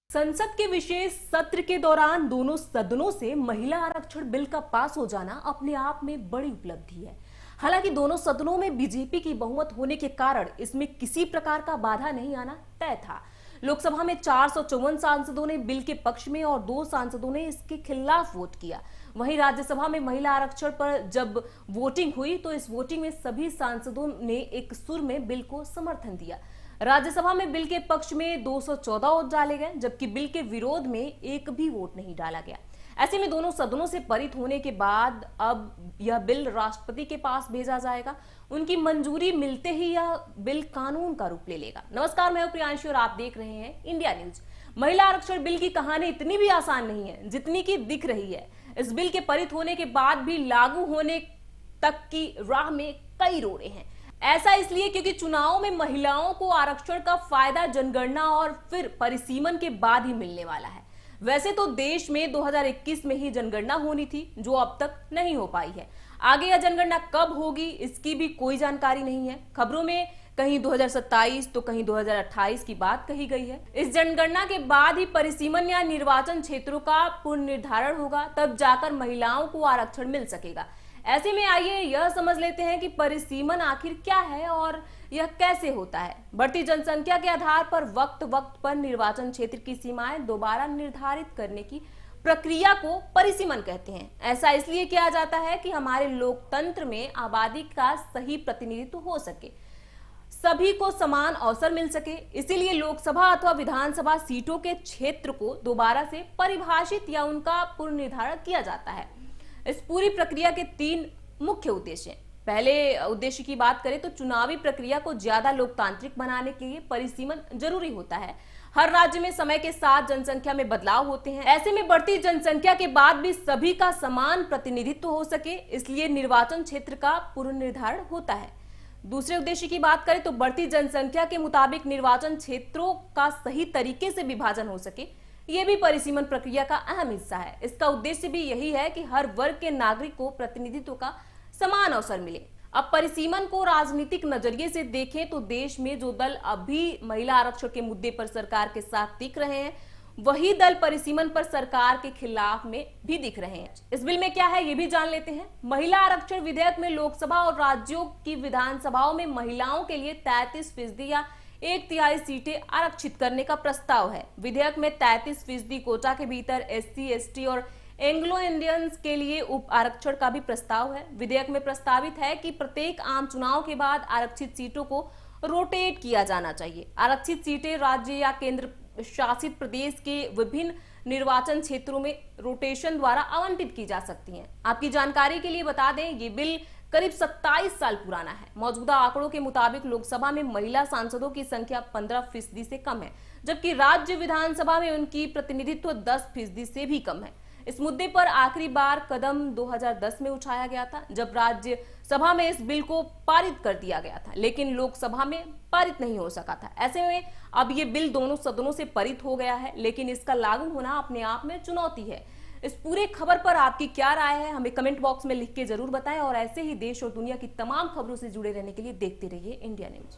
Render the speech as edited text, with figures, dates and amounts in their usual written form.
संसद के विशेष सत्र के दौरान दोनों सदनों से महिला आरक्षण बिल का पास हो जाना अपने आप में बड़ी उपलब्धि है। हालांकि दोनों सदनों में बीजेपी की बहुमत होने के कारण इसमें किसी प्रकार का बाधा नहीं आना तय था। लोकसभा में 454 सांसदों ने बिल के पक्ष में और 2 सांसदों ने इसके खिलाफ वोट किया। वहीं राज्यसभा में महिला आरक्षण पर जब वोटिंग हुई तो इस वोटिंग में सभी सांसदों ने एक सुर में बिल को समर्थन दिया। राज्यसभा में बिल के पक्ष में 214 वोट डाले गए, जबकि बिल के विरोध में एक भी वोट नहीं डाला गया। ऐसे में दोनों सदनों से पारित होने के बाद अब यह बिल राष्ट्रपति के पास भेजा जाएगा। उनकी मंजूरी मिलते ही यह बिल कानून का रूप ले लेगा। नमस्कार, मैं हूं प्रियांशी और आप देख रहे हैं इंडिया न्यूज। महिला आरक्षण बिल की कहानी इतनी भी आसान नहीं है जितनी की दिख रही है। इस बिल के पारित होने के बाद भी लागू होने तक की राह में कई रोड़े हैं। ऐसा इसलिए क्योंकि चुनाव में महिलाओं को आरक्षण का फायदा जनगणना और फिर परिसीमन के बाद ही मिलने वाला है। वैसे तो देश में 2021 में ही जनगणना होनी थी, जो अब तक नहीं हो पाई है। आगे यह जनगणना कब होगी इसकी भी कोई जानकारी नहीं है। खबरों में कहीं 2027 तो कहीं 2028 की बात कही गई है। इस जनगणना के बाद ही परिसीमन या निर्वाचन क्षेत्रों का पुनर्निर्धारण होगा, तब जाकर महिलाओं को आरक्षण मिल सकेगा। ऐसे में आइए यह समझ लेते हैं कि परिसीमन आखिर क्या है और यह कैसे होता है। बढ़ती जनसंख्या के आधार पर वक्त वक्त पर निर्वाचन क्षेत्र की सीमाएं दोबारा निर्धारित करने की प्रक्रिया को परिसीमन कहते हैं। ऐसा इसलिए किया जाता है कि हमारे लोकतंत्र में आबादी का सही प्रतिनिधित्व हो सके, सभी को समान अवसर मिल सके। इसीलिए लोकसभा अथवा विधानसभा सीटों के क्षेत्र को दोबारा से परिभाषित या उनका पुनर्निर्धारण किया जाता है। इस पूरी प्रक्रिया के 3 मुख्य उद्देश्य हैं। पहले उद्देश्य की बात करें तो चुनावी प्रक्रिया को ज्यादा लोकतांत्रिक बनाने के लिए परिसीमन जरूरी होता है। हर राज्य में समय के साथ जनसंख्या में बदलाव होते हैं। ऐसे में बढ़ती जनसंख्या के बाद भी सभी का समान प्रतिनिधित्व हो सके, इसलिए निर्वाचन क्षेत्र का पुनर्निर्धारण होता है। दूसरे उद्देश्य की बात करें तो बढ़ती जनसंख्या के मुताबिक निर्वाचन क्षेत्रों का सही तरीके से विभाजन हो सके, यह भी परिसीमन प्रक्रिया का अहम हिस्सा है। इसका उद्देश्य भी यही है कि हर वर्ग के नागरिक को प्रतिनिधित्व का समान अवसर मिले। अब परिसीमन को राजनीतिक नजरिए से देखें तो देश में जो दल अभी महिला आरक्षण के मुद्दे पर सरकार के साथ दिख रहे हैं, वही दल परिसीमन पर सरकार के खिलाफ में भी दिख रहे हैं। इस बिल में क्या है ये भी जान लेते हैं। महिला आरक्षण विधेयक में लोकसभा और राज्यों की विधानसभाओं में महिलाओं के लिए 33% या 1/3 सीटें आरक्षित करने का प्रस्ताव है। विधेयक में 33% कोटा के भीतर SC, ST और एंग्लो इंडियंस के लिए उप आरक्षण का भी प्रस्ताव है। विधेयक में प्रस्तावित है कि प्रत्येक आम चुनाव के बाद आरक्षित सीटों को रोटेट किया जाना चाहिए। आरक्षित सीटें राज्य या केंद्र शासित प्रदेश के विभिन्न निर्वाचन क्षेत्रों में रोटेशन द्वारा आवंटित की जा सकती हैं। आपकी जानकारी के लिए बता दें, ये बिल करीब 27 साल पुराना है। मौजूदा आंकड़ों के मुताबिक लोकसभा में महिला सांसदों की संख्या 15% से कम है, जबकि राज्य विधानसभा में उनकी प्रतिनिधित्व 10% से भी कम है। इस मुद्दे पर आखिरी बार कदम 2010 में उठाया गया था, जब राज्यसभा में इस बिल को पारित कर दिया गया था, लेकिन लोकसभा में पारित नहीं हो सका था। ऐसे में अब ये बिल दोनों सदनों से पारित हो गया है, लेकिन इसका लागू होना अपने आप में चुनौती है। इस पूरे खबर पर आपकी क्या राय है, हमें कमेंट बॉक्स में लिख के जरूर बताएं और ऐसे ही देश और दुनिया की तमाम खबरों से जुड़े रहने के लिए देखते रहिए इंडिया न्यूज।